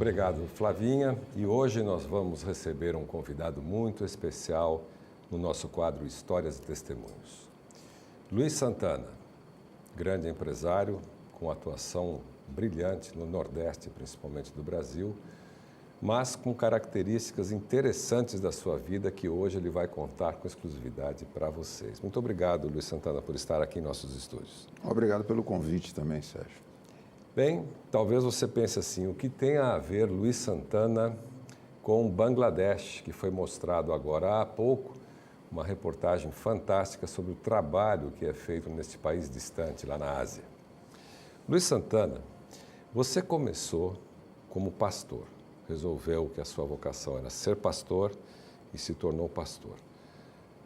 Obrigado, Flavinha. E hoje nós vamos receber um convidado muito especial no nosso quadro Histórias e Testemunhos. Luiz Santana, grande empresário com atuação brilhante no Nordeste, principalmente do Brasil, mas com características interessantes da sua vida que hoje ele vai contar com exclusividade para vocês. Muito obrigado, Luiz Santana, por estar aqui em nossos estúdios. Obrigado pelo convite também, Sérgio. Bem, talvez você pense assim, o que tem a ver Luiz Santana com o Bangladesh, que foi mostrado agora há pouco, uma reportagem fantástica sobre o trabalho que é feito neste país distante, lá na Ásia. Luiz Santana, você começou como pastor, resolveu que a sua vocação era ser pastor e se tornou pastor.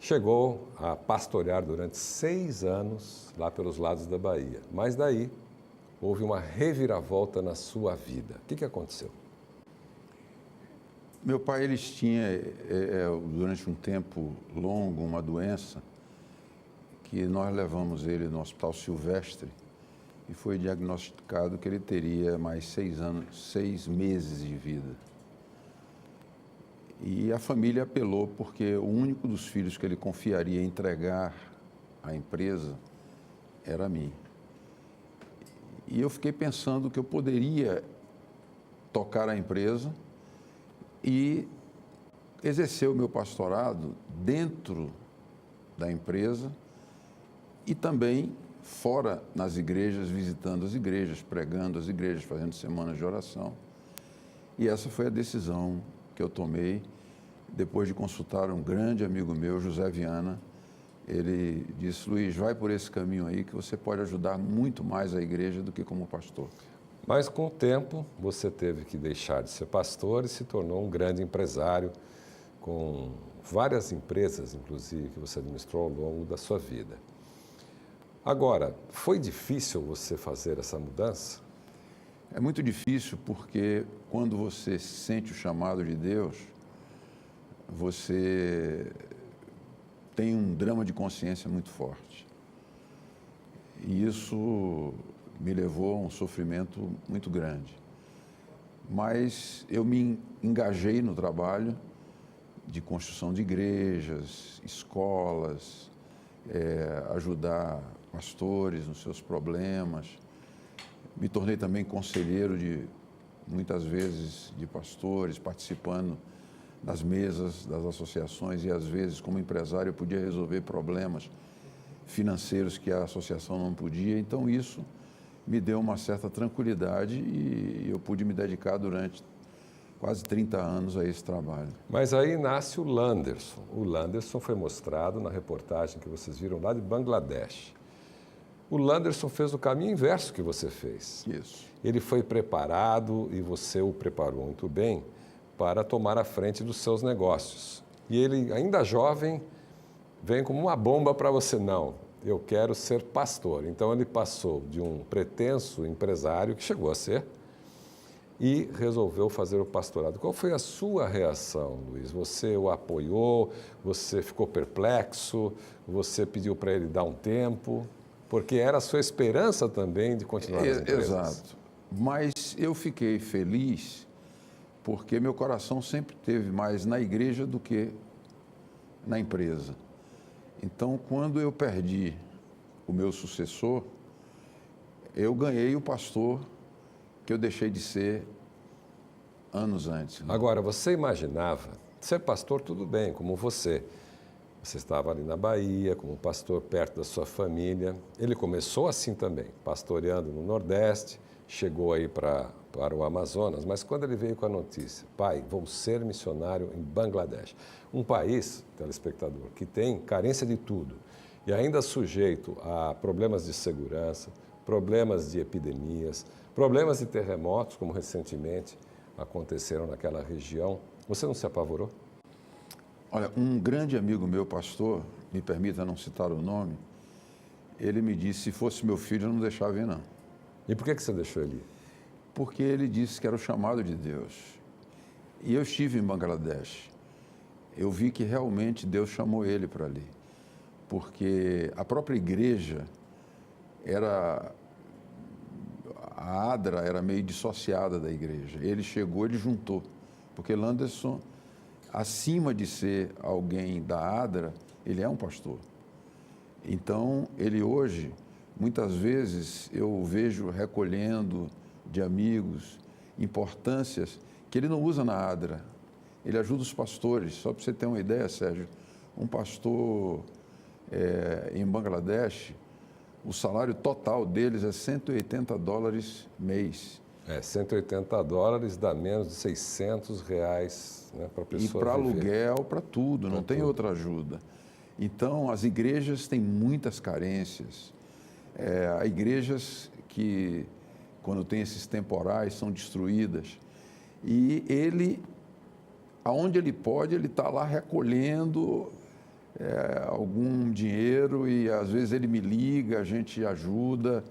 Chegou a pastorear durante 6 anos lá pelos lados da Bahia, mas daí houve uma reviravolta na sua vida. O que aconteceu? Meu pai, eles tinham, durante um tempo longo, uma doença que nós levamos ele no Hospital Silvestre e foi diagnosticado que ele teria mais 6 meses de vida. E a família apelou porque o único dos filhos que ele confiaria entregar à empresa era a mim. E eu fiquei pensando que eu poderia tocar a empresa e exercer o meu pastorado dentro da empresa e também fora nas igrejas, visitando as igrejas, pregando as igrejas, fazendo semanas de oração. E essa foi a decisão que eu tomei depois de consultar um grande amigo meu, José Viana. Ele disse: Luiz, vai por esse caminho aí que você pode ajudar muito mais a igreja do que como pastor. Mas com o tempo você teve que deixar de ser pastor e se tornou um grande empresário com várias empresas, inclusive, que você administrou ao longo da sua vida. Agora, foi difícil você fazer essa mudança? É muito difícil porque quando você sente o chamado de Deus, você tem um drama de consciência muito forte. E isso me levou a um sofrimento muito grande. Mas eu me engajei no trabalho de construção de igrejas, escolas, ajudar pastores nos seus problemas. Me tornei também conselheiro muitas vezes, de pastores, participando das mesas das associações e, às vezes, como empresário, eu podia resolver problemas financeiros que a associação não podia. Então, isso me deu uma certa tranquilidade e eu pude me dedicar durante quase 30 anos a esse trabalho. Mas aí nasce o Landerson. O Landerson foi mostrado na reportagem que vocês viram lá de Bangladesh. O Landerson fez o caminho inverso que você fez. Isso. Ele foi preparado e você o preparou muito bem para tomar a frente dos seus negócios. E ele, ainda jovem, vem como uma bomba para você. Não, eu quero ser pastor. Então ele passou de um pretenso empresário, que chegou a ser, e resolveu fazer o pastorado. Qual foi a sua reação, Luiz? Você o apoiou? Você ficou perplexo? Você pediu para ele dar um tempo? Porque era a sua esperança também de continuar nas empresas. Exato. Mas eu fiquei feliz porque meu coração sempre esteve mais na igreja do que na empresa. Então, quando eu perdi o meu sucessor, eu ganhei o pastor que eu deixei de ser anos antes. Agora, você imaginava, ser pastor tudo bem, como você. Você estava ali na Bahia, como pastor perto da sua família. Ele começou assim também, pastoreando no Nordeste, chegou aí para o Amazonas, mas quando ele veio com a notícia: pai, vou ser missionário em Bangladesh, um país, telespectador, que tem carência de tudo e ainda sujeito a problemas de segurança, problemas de epidemias, problemas de terremotos, como recentemente aconteceram naquela região, você não se apavorou? Olha, um grande amigo meu, pastor, me permita não citar o nome, ele me disse: se fosse meu filho, eu não deixava ir, não. E por que você deixou ele ir? Porque ele disse que era o chamado de Deus. E eu estive em Bangladesh. Eu vi que realmente Deus chamou ele para ali. Porque a própria igreja era a ADRA era meio dissociada da igreja. Ele chegou, ele juntou, porque Landerson, acima de ser alguém da ADRA, ele é um pastor. Então, ele hoje, muitas vezes, eu vejo recolhendo de amigos importâncias que ele não usa na ADRA. Ele ajuda os pastores. Só para você ter uma ideia, Sérgio, um pastor em Bangladesh, o salário total deles é $180 mês. $180 dá menos de R$600, né, para a pessoa E para aluguel, para tudo, não tem outra ajuda. Então, as igrejas têm muitas carências. Há igrejas que, quando tem esses temporais, são destruídas. E ele, aonde ele pode, ele está lá recolhendo algum dinheiro e, às vezes, ele me liga, a gente ajuda.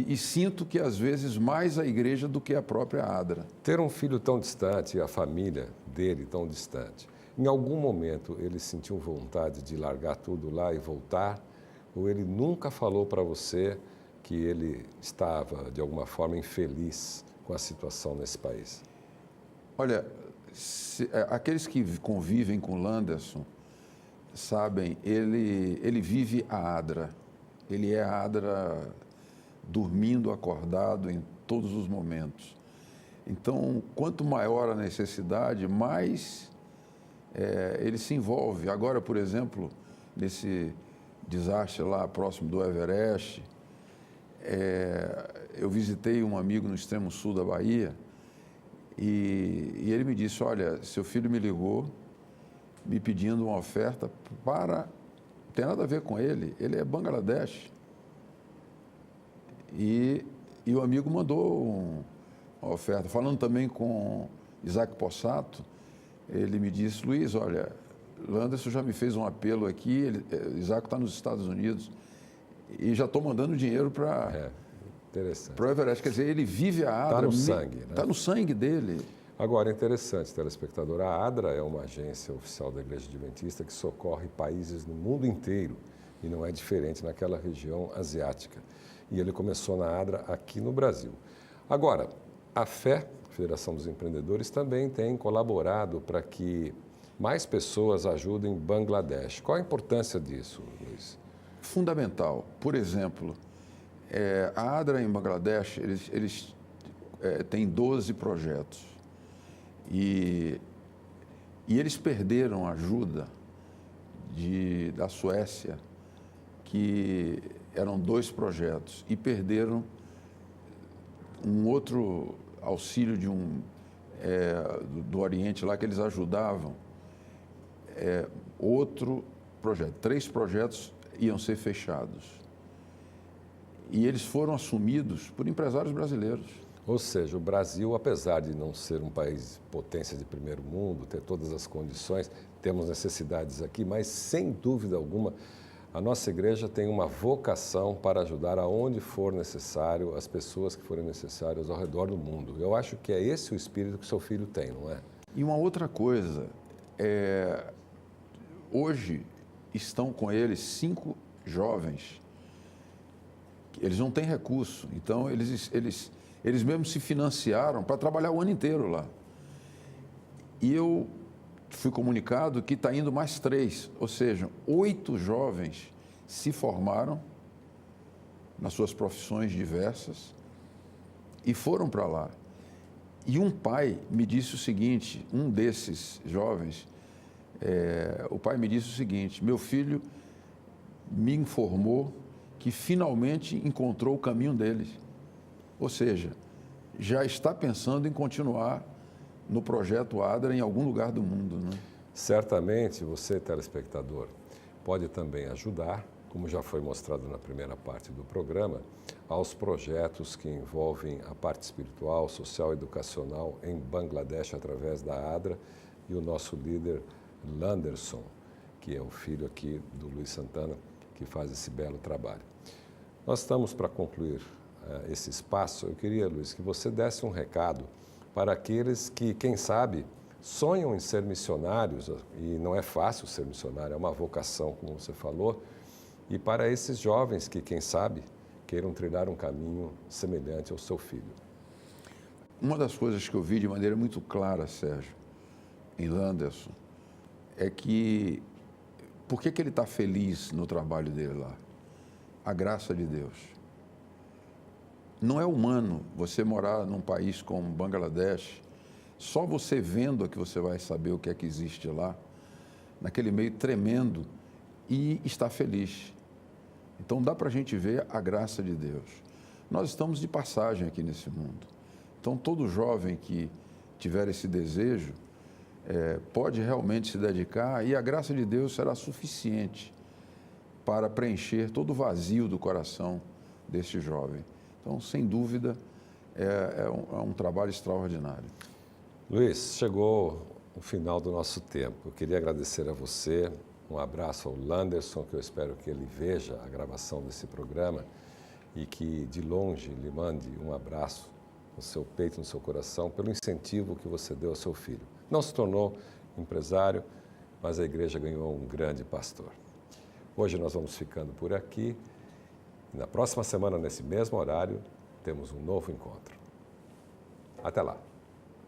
E sinto que, às vezes, mais a igreja do que a própria ADRA. Ter um filho tão distante e a família dele tão distante, em algum momento ele sentiu vontade de largar tudo lá e voltar? Ou ele nunca falou para você que ele estava, de alguma forma, infeliz com a situação nesse país? Olha, aqueles que convivem com Landerson sabem, ele vive a ADRA. Ele é a ADRA dormindo, acordado em todos os momentos. Então, quanto maior a necessidade, mais ele se envolve. Agora, por exemplo, nesse desastre lá próximo do Everest, eu visitei um amigo no extremo sul da Bahia e ele me disse, olha, seu filho me ligou me pedindo uma oferta para... Não tem nada a ver com ele é Bangladesh. E o amigo mandou uma oferta. Falando também com Isaac Possato, ele me disse, Luiz, olha, Landerson já me fez um apelo aqui, Isaac está nos Estados Unidos e já estou mandando dinheiro para o Everest. Quer dizer, ele vive a ADRA. Está no sangue, né? Está no sangue dele. Agora, é interessante, telespectador, a ADRA é uma agência oficial da Igreja Adventista que socorre países no mundo inteiro e não é diferente naquela região asiática. E ele começou na ADRA aqui no Brasil. Agora, a FEE, Federação dos Empreendedores, também tem colaborado para que mais pessoas ajudem Bangladesh. Qual a importância disso, Luiz? Fundamental. Por exemplo, a ADRA em Bangladesh, eles têm 12 projetos. E eles perderam a ajuda da Suécia, que eram 2 projetos, e perderam um outro auxílio do Oriente lá que eles ajudavam, outro projeto. 3 projetos iam ser fechados. E eles foram assumidos por empresários brasileiros. Ou seja, o Brasil, apesar de não ser um país potência de primeiro mundo, ter todas as condições, temos necessidades aqui, mas sem dúvida alguma, a nossa igreja tem uma vocação para ajudar aonde for necessário, as pessoas que forem necessárias ao redor do mundo. Eu acho que é esse o espírito que seu filho tem, não é? E uma outra coisa, hoje estão com eles 5 jovens, eles não têm recurso, então eles mesmos se financiaram para trabalhar o ano inteiro lá. E eu fui comunicado que está indo mais 3, ou seja, 8 jovens se formaram nas suas profissões diversas e foram para lá. E um pai me disse o seguinte, um desses jovens, o pai me disse o seguinte, meu filho me informou que finalmente encontrou o caminho deles. Ou seja, já está pensando em continuar no projeto ADRA em algum lugar do mundo, né? Certamente você, telespectador, pode também ajudar, como já foi mostrado na primeira parte do programa, aos projetos que envolvem a parte espiritual, social e educacional em Bangladesh através da ADRA e o nosso líder Landerson, que é o filho aqui do Luiz Santana, que faz esse belo trabalho. Nós estamos para concluir esse espaço. Eu queria, Luiz, que você desse um recado para aqueles que, quem sabe, sonham em ser missionários, e não é fácil ser missionário, é uma vocação, como você falou, e para esses jovens que, quem sabe, queiram trilhar um caminho semelhante ao seu filho. Uma das coisas que eu vi de maneira muito clara, Sérgio, em Landerson, é que por que ele está feliz no trabalho dele lá? A graça de Deus. Não é humano você morar num país como Bangladesh, só você vendo é que você vai saber o que é que existe lá, naquele meio tremendo, e estar feliz. Então dá para a gente ver a graça de Deus. Nós estamos de passagem aqui nesse mundo. Então todo jovem que tiver esse desejo pode realmente se dedicar e a graça de Deus será suficiente para preencher todo o vazio do coração desse jovem. Então, sem dúvida, é um trabalho extraordinário. Luiz, chegou o final do nosso tempo. Eu queria agradecer a você, um abraço ao Landerson, que eu espero que ele veja a gravação desse programa e que, de longe, lhe mande um abraço no seu peito, no seu coração, pelo incentivo que você deu ao seu filho. Não se tornou empresário, mas a igreja ganhou um grande pastor. Hoje nós vamos ficando por aqui. E na próxima semana, nesse mesmo horário, temos um novo encontro. Até lá!